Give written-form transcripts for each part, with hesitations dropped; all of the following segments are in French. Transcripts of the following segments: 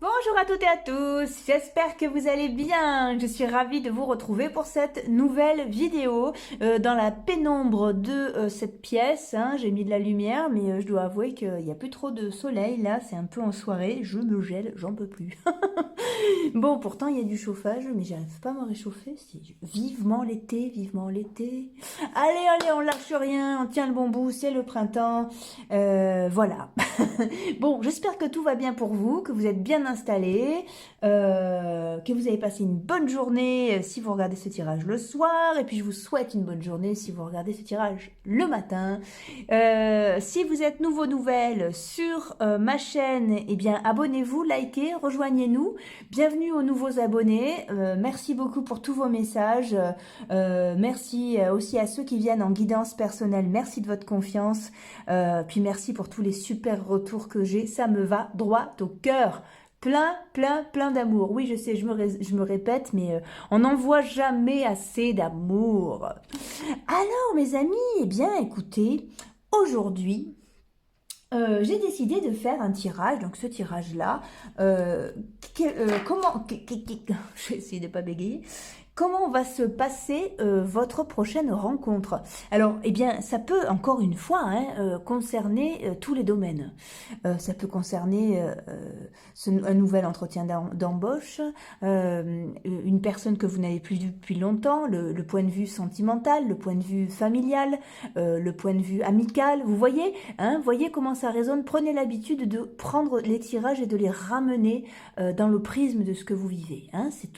Bonjour à toutes et à tous, j'espère que vous allez bien. Je suis ravie de vous retrouver pour cette nouvelle vidéo dans la pénombre de cette pièce. J'ai mis de la lumière, mais je dois avouer qu'il n'y a plus trop de soleil là, c'est un peu en soirée, je me gèle, j'en peux plus. Bon, pourtant il y a du chauffage, mais j'arrive pas à me réchauffer. Vivement l'été, vivement l'été. Allez, allez, on lâche rien, on tient le bon bout, c'est le printemps. Voilà. Bon, j'espère que tout va bien pour vous, que vous êtes bien installés, que vous avez passé une bonne journée si vous regardez ce tirage le soir, et puis je vous souhaite une bonne journée si vous regardez ce tirage le matin. Si vous êtes nouvelles sur ma chaîne, eh bien abonnez-vous, likez, rejoignez-nous. Bienvenue aux nouveaux abonnés. Merci beaucoup pour tous vos messages. Merci aussi à ceux qui viennent en guidance personnelle. Merci de votre confiance. Puis merci pour tous les super retours que j'ai. Ça me va droit au cœur. Plein d'amour. Oui, je sais, je me répète, mais on n'en voit jamais assez d'amour. Alors, mes amis, eh bien, écoutez, aujourd'hui, j'ai décidé de faire un tirage, donc ce tirage-là, comment, je vais essayer de ne pas bégayer, comment va se passer votre prochaine rencontre? Alors, eh bien, ça peut, encore une fois, concerner tous les domaines. Ça peut concerner un nouvel entretien d'embauche, une personne que vous n'avez plus vue depuis longtemps, le point de vue sentimental, le point de vue familial, le point de vue amical. Vous voyez, voyez comment ça résonne. Prenez l'habitude de prendre les tirages et de les ramener dans le prisme de ce que vous vivez.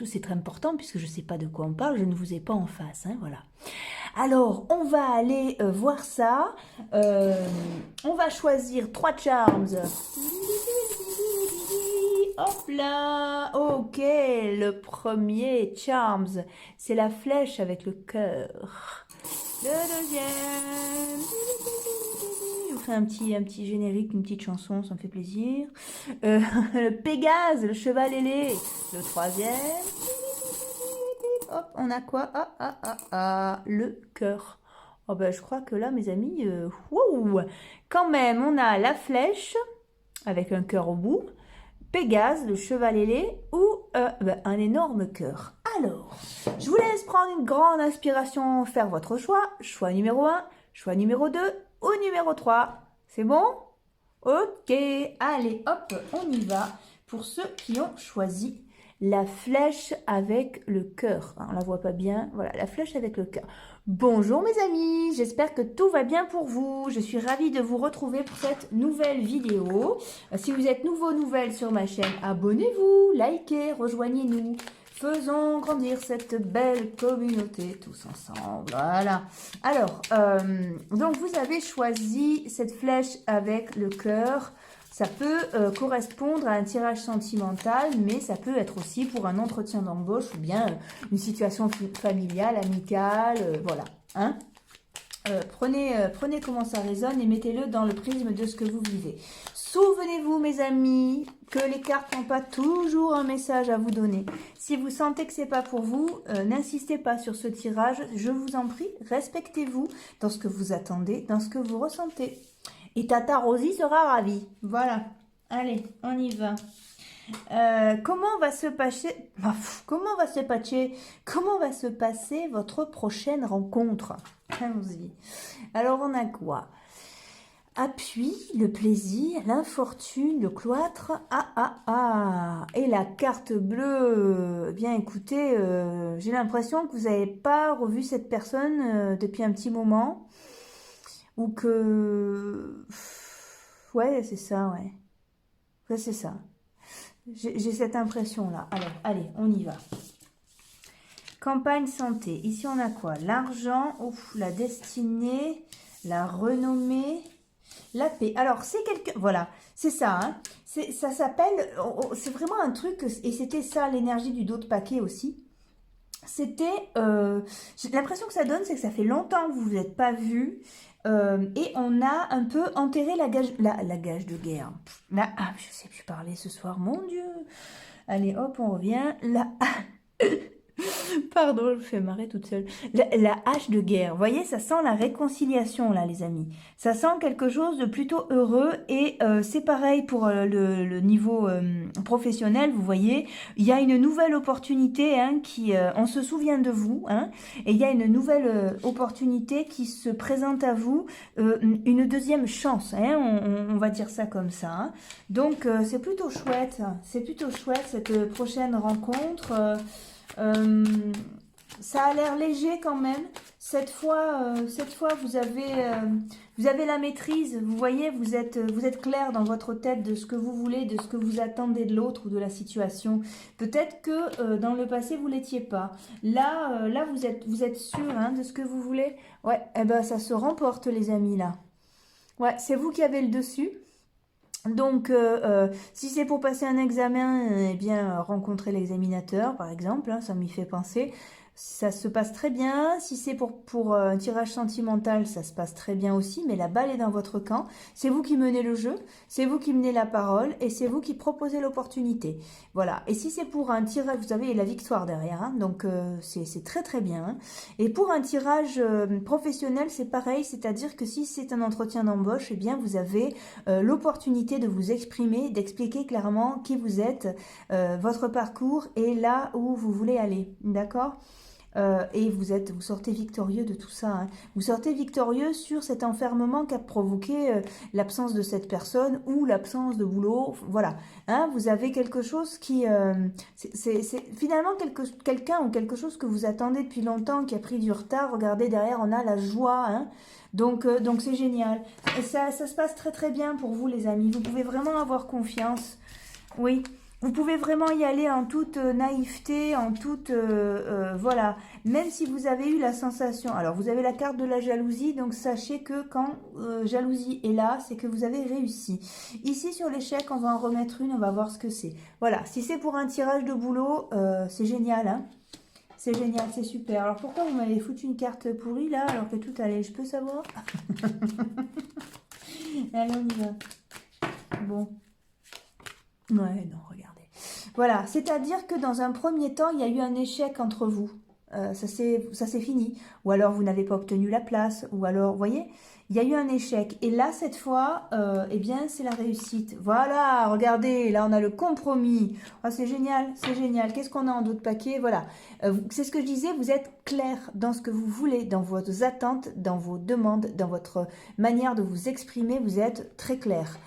C'est très important puisque je ne sais pas de quoi on parle, je ne vous ai pas en face. Voilà. Alors, on va aller voir ça. On va choisir 3 charms. Hop là. Ok, le premier charms, c'est la flèche avec le cœur. Le deuxième, je vous fais un petit générique, une petite chanson, ça me fait plaisir. Le Pégase, le cheval ailé. Le troisième, hop, on a quoi? Le cœur. Oh ben, je crois que là, mes amis, wow, quand même, on a la flèche avec un cœur au bout, Pégase, le cheval ailé ou un énorme cœur. Alors, je vous laisse prendre une grande inspiration, faire votre choix. Choix numéro 1, choix numéro 2 ou numéro 3. C'est bon? Ok, allez, hop, on y va. Pour ceux qui ont choisi la flèche avec le cœur. On la voit pas bien. Voilà, la flèche avec le cœur. Bonjour mes amis, j'espère que tout va bien pour vous. Je suis ravie de vous retrouver pour cette nouvelle vidéo. Si vous êtes nouvelles sur ma chaîne, abonnez-vous, likez, rejoignez-nous. Faisons grandir cette belle communauté tous ensemble. Voilà. Alors, donc vous avez choisi cette flèche avec le cœur. Ça peut correspondre à un tirage sentimental, mais ça peut être aussi pour un entretien d'embauche ou bien une situation familiale, amicale, voilà. Prenez comment ça résonne et mettez-le dans le prisme de ce que vous vivez. Souvenez-vous, mes amis, que les cartes n'ont pas toujours un message à vous donner. Si vous sentez que c'est pas pour vous, n'insistez pas sur ce tirage. Je vous en prie, respectez-vous dans ce que vous attendez, dans ce que vous ressentez. Et Tata Rosie sera ravie. Voilà. Allez, on y va. Comment va se passer votre prochaine rencontre? Allons-y. Alors, on a quoi? Appui, le plaisir, l'infortune, le cloître. Et la carte bleue. Bien, écoutez, j'ai l'impression que vous n'avez pas revu cette personne depuis un petit moment. Ou que... Ouais, c'est ça, ouais. Ouais, c'est ça. J'ai cette impression-là. Alors, allez, on y va. Campagne santé. Ici, on a quoi? L'argent, la destinée, la renommée, la paix. Alors, c'est quelque... Voilà, c'est ça, ça s'appelle... C'est vraiment un truc... Et c'était ça, l'énergie du dos de paquet aussi. C'était... J'ai l'impression que ça donne, c'est que ça fait longtemps que vous ne vous êtes pas vus. Et on a un peu enterré la gage de guerre. Là, je sais plus parler ce soir, mon Dieu. Allez, hop, on revient. La... Pardon, je me fais marrer toute seule. La hache de guerre, vous voyez, ça sent la réconciliation là, les amis. Ça sent quelque chose de plutôt heureux et c'est pareil pour le niveau professionnel, vous voyez. Il y a une nouvelle opportunité hein, on se souvient de vous, hein, et il y a une nouvelle opportunité qui se présente à vous, une deuxième chance, hein, on va dire ça comme ça. Hein. Donc c'est plutôt chouette cette prochaine rencontre. Ça a l'air léger quand même. Cette fois, vous avez la maîtrise. Vous voyez, vous êtes clair dans votre tête de ce que vous voulez, de ce que vous attendez de l'autre ou de la situation. Peut-être que dans le passé, vous l'étiez pas. Là, vous êtes sûr hein, de ce que vous voulez. Ouais, eh ben, ça se remporte, les amis, là. Ouais, c'est vous qui avez le dessus. Donc, si c'est pour passer un examen, eh bien, rencontrer l'examinateur, par exemple, hein, ça m'y fait penser. Ça se passe très bien. Si c'est pour un tirage sentimental, ça se passe très bien aussi, mais la balle est dans votre camp. C'est vous qui menez le jeu, c'est vous qui menez la parole et c'est vous qui proposez l'opportunité. Voilà. Et si c'est pour un tirage, vous savez, il y a la victoire derrière, hein, donc c'est très très bien. Hein. Et pour un tirage professionnel, c'est pareil, c'est-à-dire que si c'est un entretien d'embauche, eh bien, vous avez l'opportunité de vous exprimer, d'expliquer clairement qui vous êtes, votre parcours et là où vous voulez aller. D'accord ? Et vous sortez victorieux de tout ça. Hein. Vous sortez victorieux sur cet enfermement qu'a provoqué l'absence de cette personne ou l'absence de boulot. Voilà. Hein, vous avez quelque chose qui... c'est finalement quelqu'un ou quelque chose que vous attendez depuis longtemps, qui a pris du retard. Regardez, derrière, on a la joie. Hein. Donc c'est génial. Et ça se passe très très bien pour vous, les amis. Vous pouvez vraiment avoir confiance. Oui. Vous pouvez vraiment y aller en toute naïveté, en toute... voilà. Même si vous avez eu la sensation... Alors, vous avez la carte de la jalousie, donc sachez que quand jalousie est là, c'est que vous avez réussi. Ici, sur l'échec, on va en remettre une, on va voir ce que c'est. Voilà. Si c'est pour un tirage de boulot, c'est génial, hein. C'est génial, c'est super. Alors, pourquoi vous m'avez foutu une carte pourrie, là, alors que tout allait? Je peux savoir? Allez, on y va. Bon. Ouais, non, regardez. Voilà, c'est-à-dire que dans un premier temps, il y a eu un échec entre vous. Ça s'est fini. Ou alors, vous n'avez pas obtenu la place. Ou alors, vous voyez, il y a eu un échec. Et là, cette fois, eh bien, c'est la réussite. Voilà, regardez, là, on a le compromis. Oh, c'est génial, c'est génial. Qu'est-ce qu'on a en d'autres paquets? Voilà. C'est ce que je disais, vous êtes clair dans ce que vous voulez, dans vos attentes, dans vos demandes, dans votre manière de vous exprimer. Vous êtes très clair.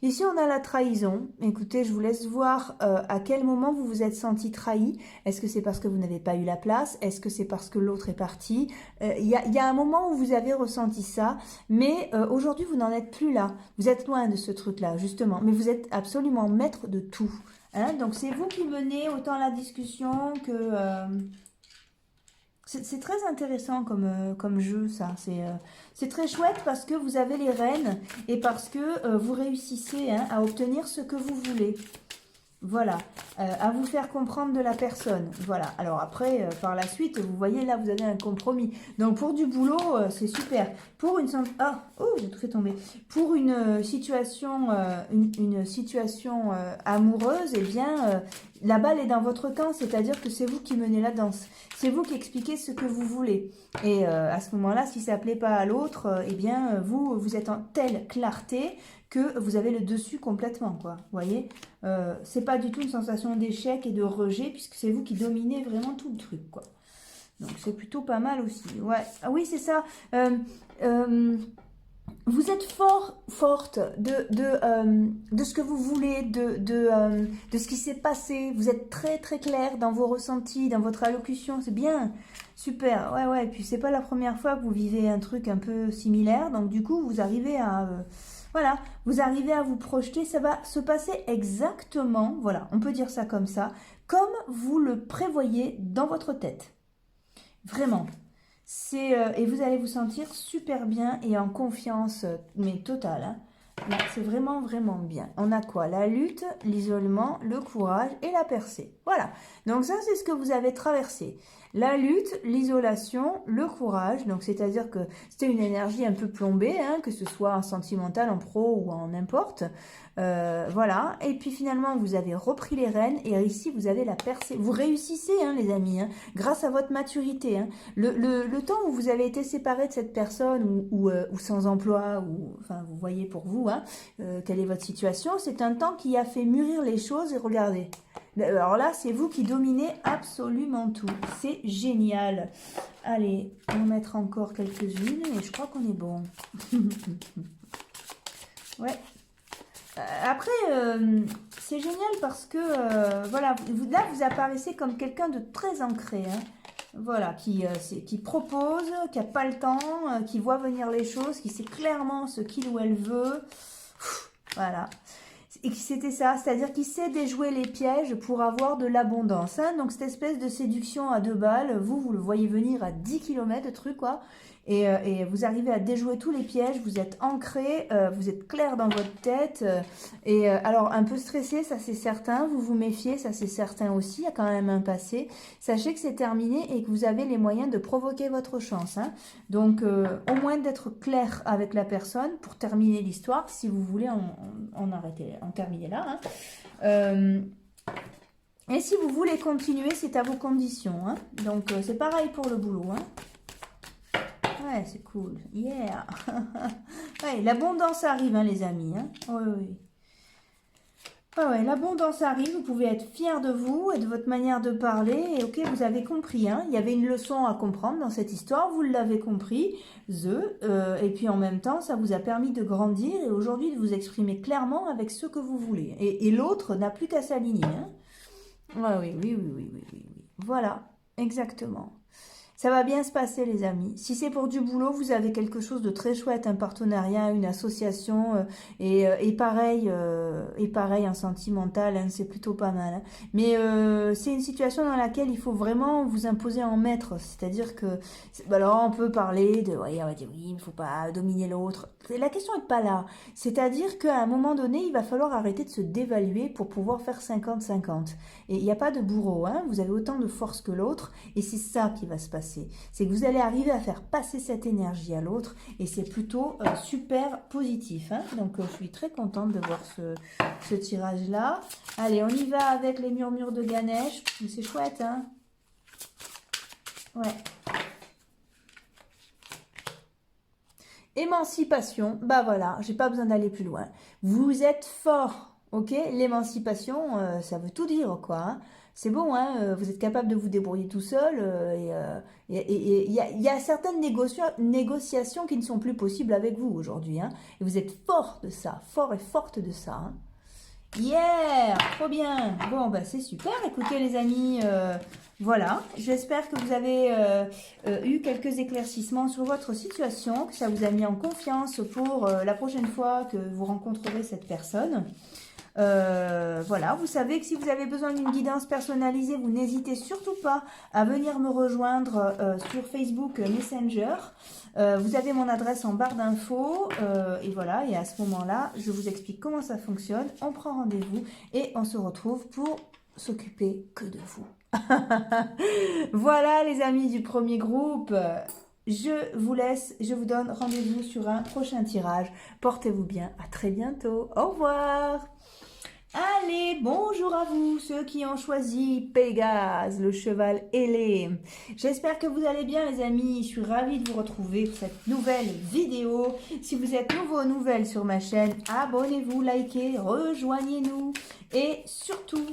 Ici, on a la trahison. Écoutez, je vous laisse voir à quel moment vous vous êtes senti trahi. Est-ce que c'est parce que vous n'avez pas eu la place? Est-ce que c'est parce que l'autre est parti? Il y a un moment où vous avez ressenti ça, mais aujourd'hui, vous n'en êtes plus là. Vous êtes loin de ce truc-là, justement. Mais vous êtes absolument maître de tout. Hein, donc, c'est vous qui menez autant la discussion que... C'est très intéressant comme jeu, ça. C'est très chouette parce que vous avez les rênes et parce que vous réussissez hein, à obtenir ce que vous voulez. Voilà, à vous faire comprendre de la personne. Voilà, alors après, par la suite, vous voyez là, vous avez un compromis. Donc pour du boulot, c'est super. Pour une... Ah, oh, j'ai tout fait tomber. Pour une situation, une situation amoureuse, eh bien, la balle est dans votre camp, c'est-à-dire que c'est vous qui menez la danse. C'est vous qui expliquez ce que vous voulez. Et à ce moment-là, si ça ne plaît pas à l'autre, eh bien, vous êtes en telle clarté que vous avez le dessus complètement, quoi. Vous voyez, c'est pas du tout une sensation d'échec et de rejet, puisque c'est vous qui dominez vraiment tout le truc, quoi. Donc, c'est plutôt pas mal aussi. Ouais, ah oui, c'est ça. Vous êtes forte de ce que vous voulez, de ce qui s'est passé. Vous êtes très, très clair dans vos ressentis, dans votre allocution. C'est bien, super. Ouais, ouais. Et puis, c'est pas la première fois que vous vivez un truc un peu similaire. Donc, du coup, vous arrivez à... voilà, vous arrivez à vous projeter, ça va se passer exactement, voilà, on peut dire ça comme ça, comme vous le prévoyez dans votre tête. Vraiment. Et vous allez vous sentir super bien et en confiance, mais totale. Hein. Là, c'est vraiment, vraiment bien. On a quoi? La lutte, l'isolement, le courage et la percée. Voilà. Donc ça, c'est ce que vous avez traversé. La lutte, l'isolation, le courage. Donc c'est-à-dire que c'était une énergie un peu plombée, hein, que ce soit en sentimental, en pro ou en n'importe. Voilà, et puis finalement vous avez repris les rênes et ici vous avez la percée. Vous réussissez hein, les amis, hein, grâce à votre maturité. Hein. Le temps où vous avez été séparé de cette personne ou sans emploi, ou enfin vous voyez pour vous hein, quelle est votre situation, c'est un temps qui a fait mûrir les choses et regardez. Alors là c'est vous qui dominez absolument tout, c'est génial. Allez, on va mettre encore quelques-unes et je crois qu'on est bon. Ouais. Après, c'est génial parce que, voilà, là, vous apparaissez comme quelqu'un de très ancré, hein. Voilà, qui propose, qui n'a pas le temps, qui voit venir les choses, qui sait clairement ce qu'il ou elle veut. Voilà. Et c'était ça, c'est-à-dire qu'il sait déjouer les pièges pour avoir de l'abondance. Hein. Donc, cette espèce de séduction à 2 balles, vous le voyez venir à 10 km de truc, quoi. Et vous arrivez à déjouer tous les pièges, vous êtes ancré, vous êtes clair dans votre tête. Alors, un peu stressé, ça c'est certain. Vous vous méfiez, ça c'est certain aussi. Il y a quand même un passé. Sachez que c'est terminé et que vous avez les moyens de provoquer votre chance. Hein. Donc, au moins d'être clair avec la personne pour terminer l'histoire, si vous voulez en terminer là. Hein. Et si vous voulez continuer, c'est à vos conditions. Hein. Donc, c'est pareil pour le boulot. Hein. Ouais, c'est cool. Yeah. Ouais, l'abondance arrive, hein, les amis. Hein. Oui, oui. Ouais, l'abondance arrive. Vous pouvez être fier de vous et de votre manière de parler. Et ok, vous avez compris. Hein. Il y avait une leçon à comprendre dans cette histoire. Vous l'avez compris. Et puis en même temps, ça vous a permis de grandir et aujourd'hui de vous exprimer clairement avec ce que vous voulez. Et l'autre n'a plus qu'à s'aligner. Hein. Ouais, oui. Voilà, exactement. Ça va bien se passer les amis. Si c'est pour du boulot, vous avez quelque chose de très chouette, un partenariat, une association et pareil en sentimental, hein, c'est plutôt pas mal. Hein. Mais c'est une situation dans laquelle il faut vraiment vous imposer en maître. C'est-à-dire que, alors on peut parler de, ouais, on va dire oui, il ne faut pas dominer l'autre. La question n'est pas là. C'est-à-dire qu'à un moment donné, il va falloir arrêter de se dévaluer pour pouvoir faire 50-50. Et il n'y a pas de bourreau, hein. Vous avez autant de force que l'autre et c'est ça qui va se passer. C'est que vous allez arriver à faire passer cette énergie à l'autre et c'est plutôt super positif. Hein. Donc, je suis très contente de voir ce tirage-là. Allez, on y va avec les murmures de Ganesh. C'est chouette, hein. Ouais. Émancipation, bah voilà, j'ai pas besoin d'aller plus loin. Vous êtes fort, ok? L'émancipation, ça veut tout dire, quoi. Hein. C'est bon, hein, vous êtes capable de vous débrouiller tout seul. Et il y a certaines négociations qui ne sont plus possibles avec vous aujourd'hui. Hein, et vous êtes fort de ça, fort et forte de ça. Hein. Yeah, trop bien. Bon, bah c'est super. Écoutez les amis, voilà. J'espère que vous avez eu quelques éclaircissements sur votre situation, que ça vous a mis en confiance pour la prochaine fois que vous rencontrerez cette personne. Voilà, vous savez que si vous avez besoin d'une guidance personnalisée, vous n'hésitez surtout pas à venir me rejoindre sur Facebook Messenger. Vous avez mon adresse en barre d'infos et voilà, et à ce moment-là, je vous explique comment ça fonctionne. On prend rendez-vous et on se retrouve pour s'occuper que de vous. Voilà les amis du premier groupe. Je vous laisse, je vous donne rendez-vous sur un prochain tirage. Portez-vous bien, à très bientôt. Au revoir. Allez, bonjour à vous, ceux qui ont choisi Pégase, le cheval ailé. J'espère que vous allez bien les amis, je suis ravie de vous retrouver pour cette nouvelle vidéo. Si vous êtes nouveau ou nouvelle sur ma chaîne, abonnez-vous, likez, rejoignez-nous. Et surtout,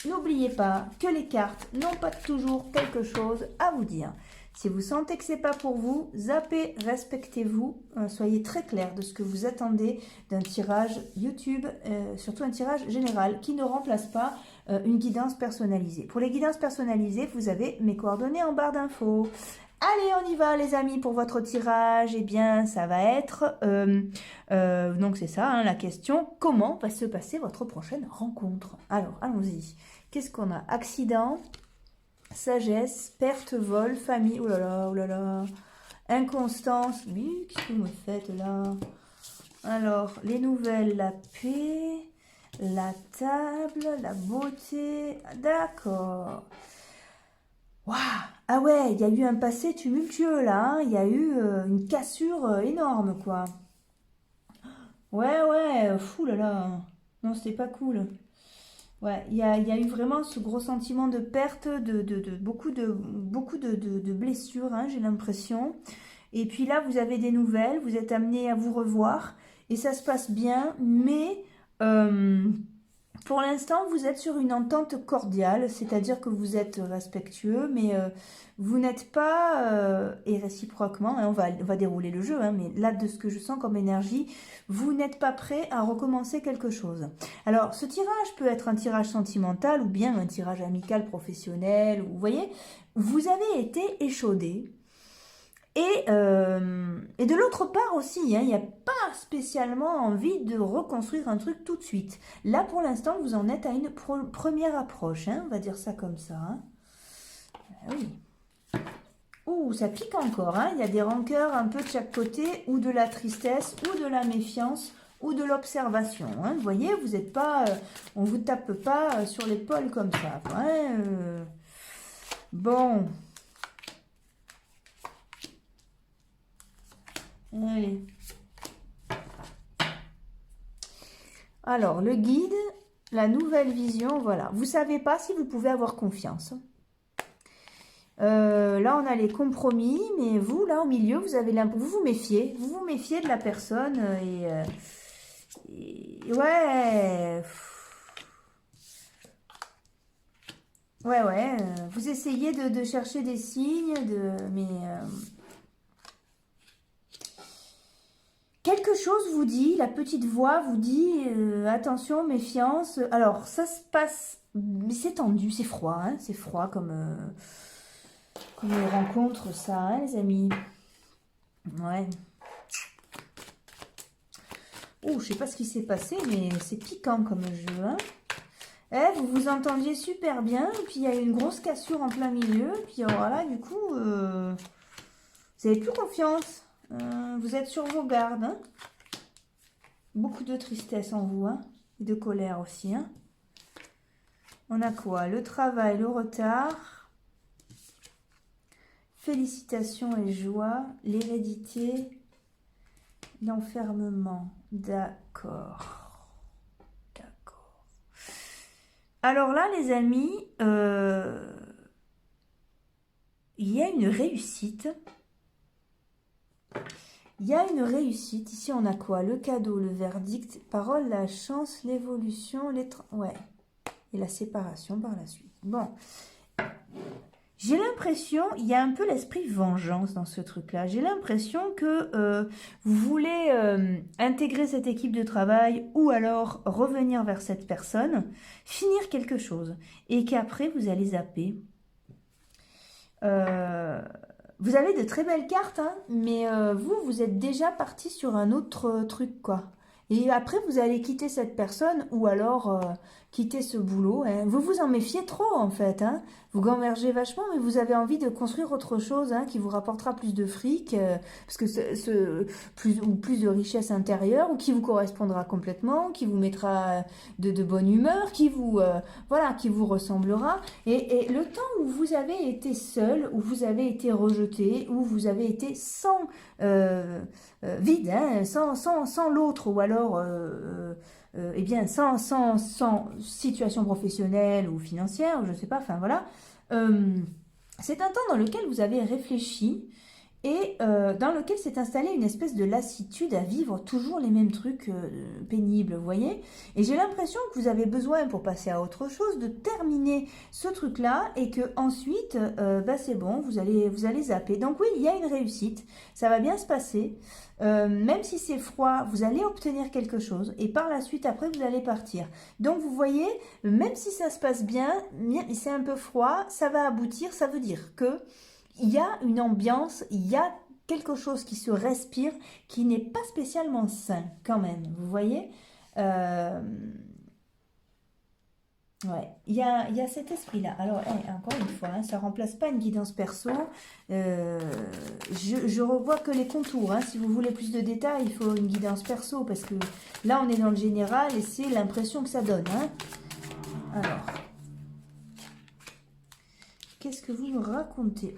n'oubliez pas que les cartes n'ont pas toujours quelque chose à vous dire. Si vous sentez que c'est pas pour vous, zappez, respectez-vous, soyez très clair de ce que vous attendez d'un tirage YouTube, surtout un tirage général qui ne remplace pas une guidance personnalisée. Pour les guidances personnalisées, vous avez mes coordonnées en barre d'infos. Allez, on y va les amis pour votre tirage. Eh bien, ça va être, donc c'est ça hein, la question, comment va se passer votre prochaine rencontre? Alors, allons-y. Qu'est-ce qu'on a? Accident, sagesse, perte, vol, famille, oh là là, inconstance, oui, qu'est-ce que vous me faites là? Alors, les nouvelles, la paix, la table, la beauté, d'accord. Waouh, ah ouais, il y a eu un passé tumultueux là, hein. Il y a eu une cassure énorme quoi. Ouais, fou là là. Non, c'était pas cool. Ouais, il y a eu vraiment ce gros sentiment de perte, beaucoup de blessures, hein, j'ai l'impression. Et puis là, vous avez des nouvelles, vous êtes amené à vous revoir et ça se passe bien, mais euh, pour l'instant, vous êtes sur une entente cordiale, c'est-à-dire que vous êtes respectueux, mais vous n'êtes pas, et réciproquement, hein, on va dérouler le jeu, hein, mais là, de ce que je sens comme énergie, vous n'êtes pas prêt à recommencer quelque chose. Alors, ce tirage peut être un tirage sentimental ou bien un tirage amical professionnel, vous voyez, vous avez été échaudé. Et de l'autre part aussi, hein, il n'y a pas spécialement envie de reconstruire un truc tout de suite. Là, pour l'instant, vous en êtes à une première approche, hein, on va dire ça comme ça. Hein. Ah oui. Ouh, ça pique encore, hein. Il y a des rancœurs un peu de chaque côté, ou de la tristesse, ou de la méfiance, ou de l'observation. Hein. Vous voyez, vous n'êtes pas, on vous tape pas sur l'épaule comme ça. Hein, Bon, allez. Alors, le guide, la nouvelle vision, voilà. Vous ne savez pas si vous pouvez avoir confiance. Là, on a les compromis, mais vous, là, au milieu, vous vous méfiez. Vous vous méfiez de la personne ouais. Ouais. Vous essayez de chercher des signes, mais... quelque chose vous dit, la petite voix vous dit attention, méfiance. Alors, ça se passe, mais c'est tendu, c'est froid, hein, c'est froid comme une rencontre, ça, hein, les amis. Ouais. Oh, je sais pas ce qui s'est passé, mais c'est piquant comme jeu, hein. Vous vous entendiez super bien, et puis il y a eu une grosse cassure en plein milieu, puis voilà, du coup, vous n'avez plus confiance. Vous êtes sur vos gardes, hein. Beaucoup de tristesse en vous, hein, et de colère aussi. Hein. On a quoi? Le travail, le retard, félicitations et joie, l'hérédité, l'enfermement. D'accord. D'accord. Alors là, les amis, il y a une réussite. Il y a une réussite. Ici, on a quoi? Le cadeau, le verdict, parole, la chance, l'évolution, ouais. Et la séparation par la suite. Bon. J'ai l'impression, il y a un peu l'esprit vengeance dans ce truc-là. J'ai l'impression que vous voulez intégrer cette équipe de travail ou alors revenir vers cette personne, finir quelque chose. Et qu'après, vous allez zapper. Vous avez de très belles cartes, hein, mais vous êtes déjà parti sur un autre truc, quoi. Et après, vous allez quitter cette personne ou alors quitter ce boulot. Hein. Vous vous en méfiez trop, en fait. Hein. Vous gambergez vachement, mais vous avez envie de construire autre chose hein, qui vous rapportera plus de fric, parce que plus de richesse intérieure, ou qui vous correspondra complètement, qui vous mettra de bonne humeur, qui vous ressemblera. Et le temps où vous avez été seul, où vous avez été rejeté, où vous avez été sans vide, hein, sans l'autre, ou alors eh bien sans situation professionnelle ou financière, je ne sais pas, enfin voilà. C'est un temps dans lequel vous avez réfléchi et dans lequel s'est installée une espèce de lassitude à vivre toujours les mêmes trucs pénibles, vous voyez. Et j'ai l'impression que vous avez besoin, pour passer à autre chose, de terminer ce truc-là et que ensuite, c'est bon, vous allez zapper. Donc oui, il y a une réussite, ça va bien se passer. Même si c'est froid, vous allez obtenir quelque chose et par la suite, après, vous allez partir. Donc vous voyez, même si ça se passe bien, c'est un peu froid, ça va aboutir, ça veut dire que il y a une ambiance, il y a quelque chose qui se respire, qui n'est pas spécialement sain quand même, vous voyez. Ouais, il y a cet esprit-là. Alors, encore une fois, hein, ça ne remplace pas une guidance perso. Je revois que les contours. Hein. Si vous voulez plus de détails, il faut une guidance perso, parce que là, on est dans le général et c'est l'impression que ça donne. Hein. Alors... qu'est-ce que vous me racontez?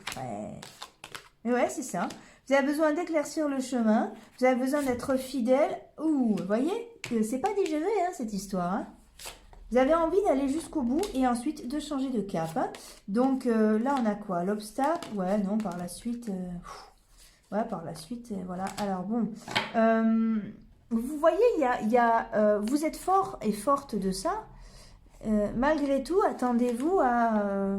Ouais, c'est ça. Vous avez besoin d'éclaircir le chemin. Vous avez besoin d'être fidèle. Ouh, vous voyez, c'est pas digéré hein, cette histoire. Hein. Vous avez envie d'aller jusqu'au bout et ensuite de changer de cap. Hein. Donc là, on a quoi? L'obstacle? Ouais, non, par la suite. Ouais, par la suite, voilà. Alors bon, vous voyez, vous êtes fort et forte de ça. Malgré tout, attendez-vous à...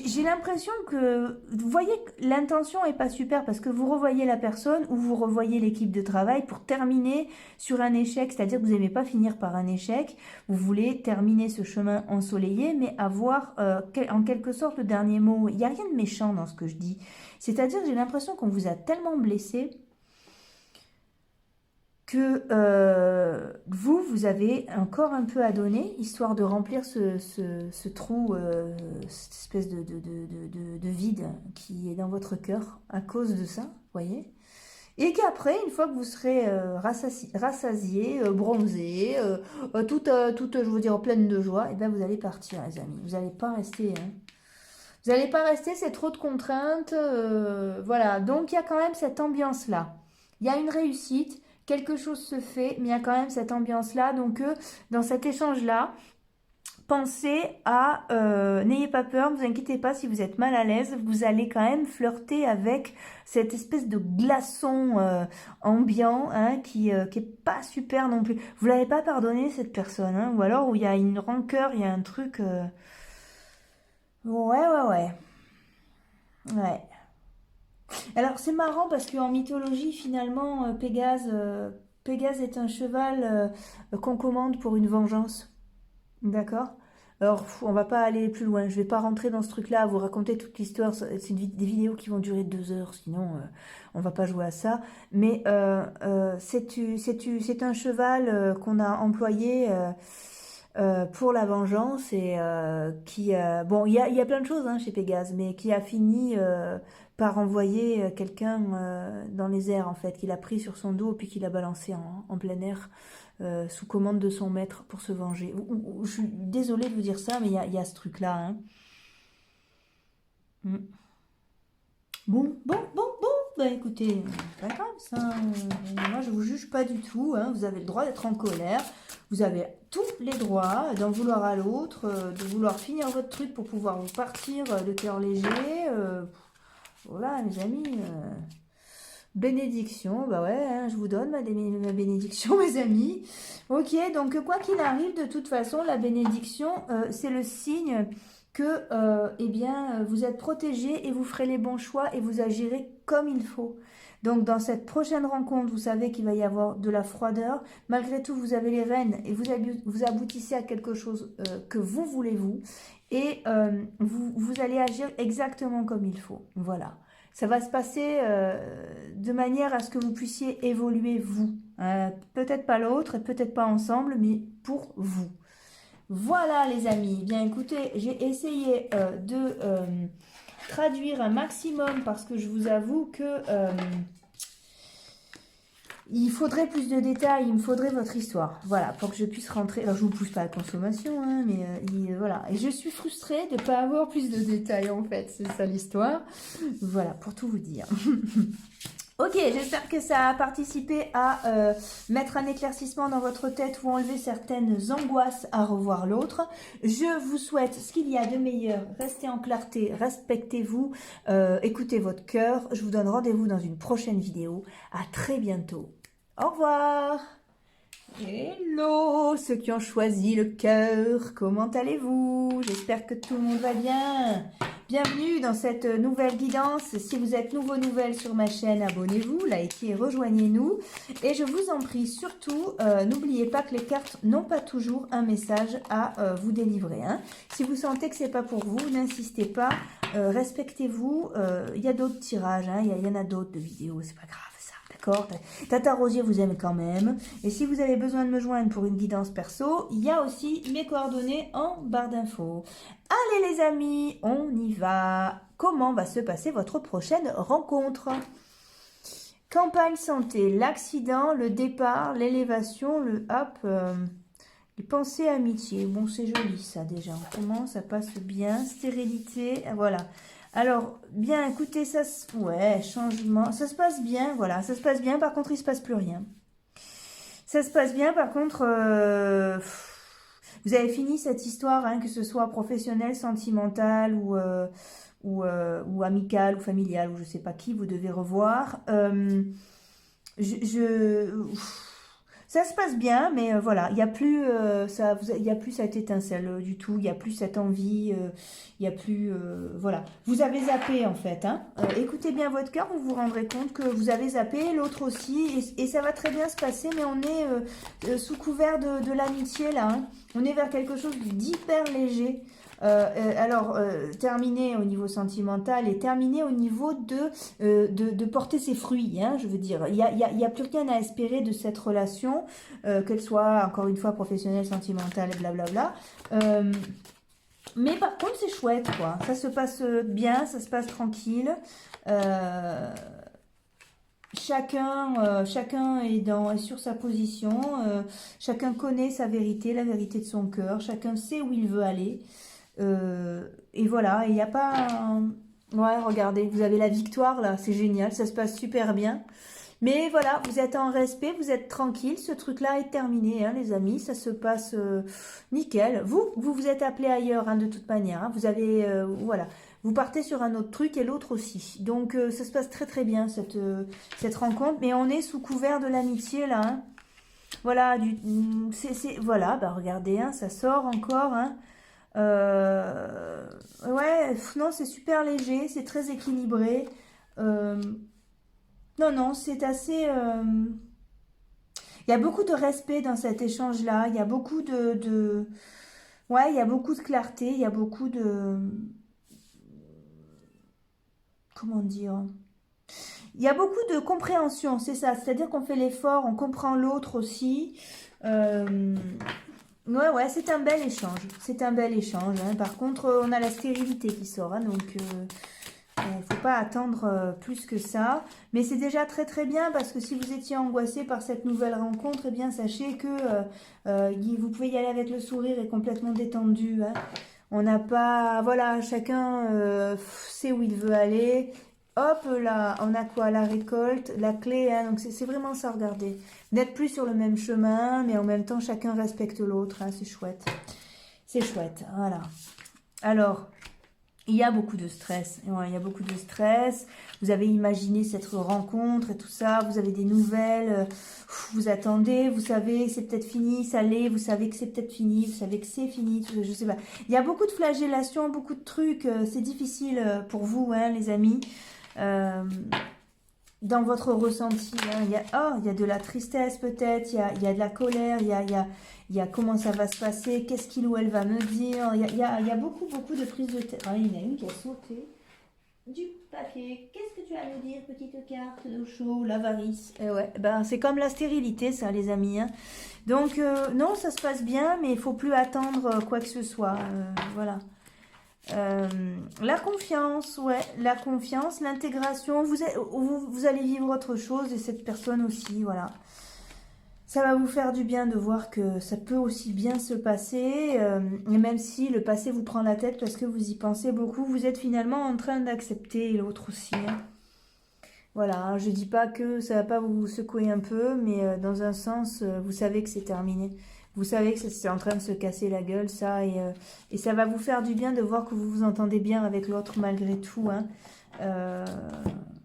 J'ai l'impression que, vous voyez, l'intention est pas super parce que vous revoyez la personne ou vous revoyez l'équipe de travail pour terminer sur un échec, c'est-à-dire que vous n'aimez pas finir par un échec, vous voulez terminer ce chemin ensoleillé, mais avoir en quelque sorte le dernier mot. Il n'y a rien de méchant dans ce que je dis, c'est-à-dire que j'ai l'impression qu'on vous a tellement blessé que vous avez encore un peu à donner, histoire de remplir ce trou, cette espèce de vide qui est dans votre cœur à cause de ça, voyez. Et qu'après, une fois que vous serez rassasié, bronzé, je veux dire, pleine de joie, et bien vous allez partir, les amis. Vous n'allez pas rester... Hein. Vous n'allez pas rester, c'est trop de contraintes. Voilà, donc il y a quand même cette ambiance-là. Il y a une réussite. Quelque chose se fait, mais il y a quand même cette ambiance-là. Donc, dans cet échange-là, pensez à... n'ayez pas peur, ne vous inquiétez pas si vous êtes mal à l'aise. Vous allez quand même flirter avec cette espèce de glaçon ambiant hein, qui est pas super non plus. Vous l'avez pas pardonné, cette personne. Hein, ou alors où il y a une rancœur, il y a un truc... Ouais. Ouais. Alors c'est marrant parce qu'en mythologie finalement Pégase est un cheval qu'on commande pour une vengeance. D'accord? Alors on va pas aller plus loin, je vais pas rentrer dans ce truc-là, vous raconter toute l'histoire, c'est des vidéos qui vont durer 2 heures, sinon on va pas jouer à ça. Mais c'est un cheval qu'on a employé pour la vengeance et qui bon il y a plein de choses hein, chez Pégase mais qui a fini par envoyer quelqu'un dans les airs en fait qu'il a pris sur son dos puis qu'il a balancé en plein air sous commande de son maître pour se venger. Je suis désolée de vous dire ça mais il y a ce truc là hein. Bon, bah écoutez, c'est pas grave ça, moi je vous juge pas du tout, hein. Vous avez le droit d'être en colère, vous avez tous les droits d'en vouloir à l'autre, de vouloir finir votre truc pour pouvoir vous partir le cœur léger, voilà mes amis, bénédiction, bah ouais, hein, je vous donne ma bénédiction mes amis, ok, donc quoi qu'il arrive de toute façon, la bénédiction c'est le signe que eh bien, vous êtes protégé et vous ferez les bons choix et vous agirez comme il faut. Donc dans cette prochaine rencontre, vous savez qu'il va y avoir de la froideur. Malgré tout, vous avez les rênes et vous aboutissez à quelque chose que vous voulez vous. Et vous allez agir exactement comme il faut. Voilà. Ça va se passer de manière à ce que vous puissiez évoluer vous. Peut-être pas l'autre et peut-être pas ensemble, mais pour vous. Voilà les amis, bien écoutez, j'ai essayé de traduire un maximum parce que je vous avoue que il faudrait plus de détails, il me faudrait votre histoire, voilà, pour que je puisse rentrer, alors je vous pousse pas à la consommation, hein, mais voilà, et je suis frustrée de ne pas avoir plus de détails en fait, c'est ça l'histoire, voilà, pour tout vous dire. Ok, j'espère que ça a participé à mettre un éclaircissement dans votre tête ou enlever certaines angoisses à revoir l'autre. Je vous souhaite ce qu'il y a de meilleur. Restez en clarté, respectez-vous, écoutez votre cœur. Je vous donne rendez-vous dans une prochaine vidéo. À très bientôt. Au revoir. Hello, ceux qui ont choisi le cœur, comment allez-vous? J'espère que tout le monde va bien. Bienvenue dans cette nouvelle guidance. Si vous êtes nouvelle sur ma chaîne, abonnez-vous, likez, rejoignez-nous. Et je vous en prie, surtout, n'oubliez pas que les cartes n'ont pas toujours un message à vous délivrer. Hein. Si vous sentez que c'est pas pour vous, n'insistez pas, respectez-vous. Il y a d'autres tirages, hein. Il y en a d'autres de vidéos, c'est pas grave. D'accord, Tata Rosier vous aime quand même. Et si vous avez besoin de me joindre pour une guidance perso, il y a aussi mes coordonnées en barre d'infos. Allez les amis, on y va. Comment va se passer votre prochaine rencontre? Campagne santé, l'accident, le départ, l'élévation, le hop, les pensées amitié. Bon, c'est joli ça déjà. On commence, ça passe bien. Stérilité, voilà. Alors, bien, écoutez, ouais, changement, ça se passe bien, voilà, ça se passe bien, par contre, il se passe plus rien. Ça se passe bien, par contre, vous avez fini cette histoire, hein, que ce soit professionnelle, sentimentale ou amicale ou familiale, ou je sais pas qui, vous devez revoir. Ça se passe bien, mais voilà, il n'y a plus il y a plus cette étincelle du tout, il n'y a plus cette envie, il n'y a plus voilà. Vous avez zappé en fait, hein. Écoutez bien votre cœur, vous vous rendrez compte que vous avez zappé, l'autre aussi, et ça va très bien se passer, mais on est sous couvert de l'amitié là, hein. On est vers quelque chose d'hyper léger. Terminé au niveau sentimental et terminé au niveau de porter ses fruits, hein, je veux dire. Il y a plus rien à espérer de cette relation, qu'elle soit, encore une fois, professionnelle, sentimentale, blablabla. Mais par contre, c'est chouette, quoi. Ça se passe bien, ça se passe tranquille. Chacun est sur sa position, chacun connaît sa vérité, la vérité de son cœur, chacun sait où il veut aller. Et voilà, il n'y a pas... Ouais, regardez, vous avez la victoire là, c'est génial, ça se passe super bien. Mais voilà, vous êtes en respect, vous êtes tranquille, ce truc-là est terminé, hein, les amis, ça se passe nickel. Vous êtes appelé ailleurs, hein, de toute manière, hein, vous avez... voilà, vous partez sur un autre truc et l'autre aussi. Donc ça se passe très très bien, cette rencontre, mais on est sous couvert de l'amitié là, hein. Voilà, voilà, bah regardez, hein, ça sort encore, hein. Ouais, non, c'est super léger, c'est très équilibré. Euh, non, non, c'est assez... Il y a beaucoup de respect dans cet échange-là. Il y a beaucoup Ouais, il y a beaucoup de clarté, il y a beaucoup de... Comment dire? Il y a beaucoup de compréhension, c'est ça. C'est-à-dire qu'on fait l'effort, on comprend l'autre aussi. Euh, Ouais, ouais, c'est un bel échange. C'est un bel échange, hein. Par contre, on a la stérilité qui sort, hein, donc faut pas attendre plus que ça. Mais c'est déjà très très bien parce que si vous étiez angoissé par cette nouvelle rencontre, eh bien sachez que vous pouvez y aller avec le sourire et complètement détendu, hein. On n'a pas, voilà, chacun sait où il veut aller. Hop là, on a quoi? La récolte, la clé, hein, donc c'est vraiment ça, regardez. N'être plus sur le même chemin, mais en même temps, chacun respecte l'autre, hein, c'est chouette. C'est chouette, voilà. Alors, il y a beaucoup de stress. Ouais, il y a beaucoup de stress. Vous avez imaginé cette rencontre et tout ça. Vous avez des nouvelles. Vous attendez. Vous savez que c'est peut-être fini. Ça l'est. Vous savez que c'est peut-être fini. Vous savez que c'est fini. Je sais pas. Il y a beaucoup de flagellations, beaucoup de trucs. C'est difficile pour vous, hein, les amis. Dans votre ressenti, hein, il y a de la tristesse peut-être, il y a de la colère, il y a comment ça va se passer, qu'est-ce qu'il ou elle va me dire, il y a beaucoup, beaucoup de prises de tête. Ah, il y en a une qui a sauté du papier. Qu'est-ce que tu as à nous dire, petite carte de chaud, l'avarice? Ouais, ben, c'est comme la stérilité, ça, les amis, hein. Donc, non, ça se passe bien, mais il faut plus attendre quoi que ce soit. Voilà. La confiance, ouais, la confiance, l'intégration, vous allez vivre autre chose et cette personne aussi, voilà. Ça va vous faire du bien de voir que ça peut aussi bien se passer, et même si le passé vous prend la tête parce que vous y pensez beaucoup, vous êtes finalement en train d'accepter l'autre aussi, hein. Voilà, je dis pas que ça va pas vous secouer un peu, mais dans un sens, vous savez que c'est terminé. Vous savez que c'est en train de se casser la gueule, ça, et ça va vous faire du bien de voir que vous vous entendez bien avec l'autre malgré tout, hein. Euh,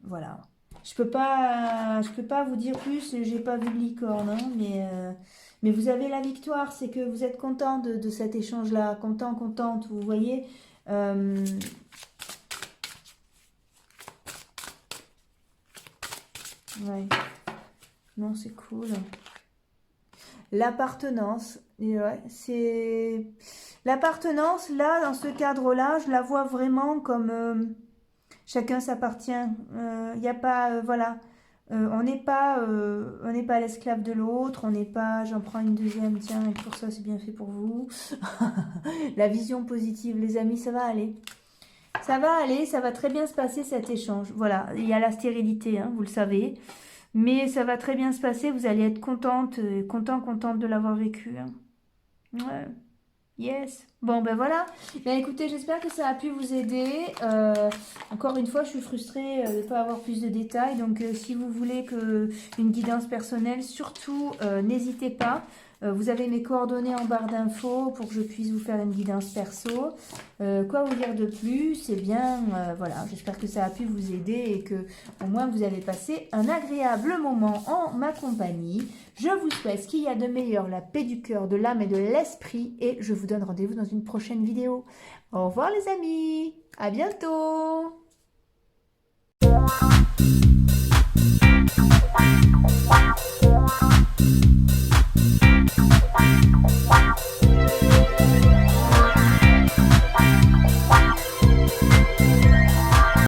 voilà. Je peux pas vous dire plus, j'ai pas vu de licorne, hein, mais vous avez la victoire, c'est que vous êtes content de cet échange-là, content, contente, vous voyez. Euh, ouais, non, c'est cool. L'appartenance, et ouais, c'est... L'appartenance, là, dans ce cadre-là, je la vois vraiment comme chacun s'appartient. Il n'y a pas, voilà, on n'est pas l'esclave de l'autre, on n'est pas, j'en prends une deuxième, tiens, et pour ça, c'est bien fait pour vous. La vision positive, les amis, ça va aller. Ça va aller, ça va très bien se passer cet échange. Voilà, il y a la stérilité, hein, vous le savez. Mais ça va très bien se passer, vous allez être contente, contente de l'avoir vécu, hein. Ouais. Yes. Bon, ben voilà. Ben écoutez, j'espère que ça a pu vous aider. Encore une fois, je suis frustrée de ne pas avoir plus de détails. Donc, si vous voulez une guidance personnelle, surtout, n'hésitez pas. Vous avez mes coordonnées en barre d'infos pour que je puisse vous faire une guidance perso. Quoi vous dire de plus? Eh bien, voilà, j'espère que ça a pu vous aider et que au moins vous avez passé un agréable moment en ma compagnie. Je vous souhaite ce qu'il y a de meilleur, la paix du cœur, de l'âme et de l'esprit, et je vous donne rendez-vous dans une prochaine vidéo. Au revoir les amis, à bientôt.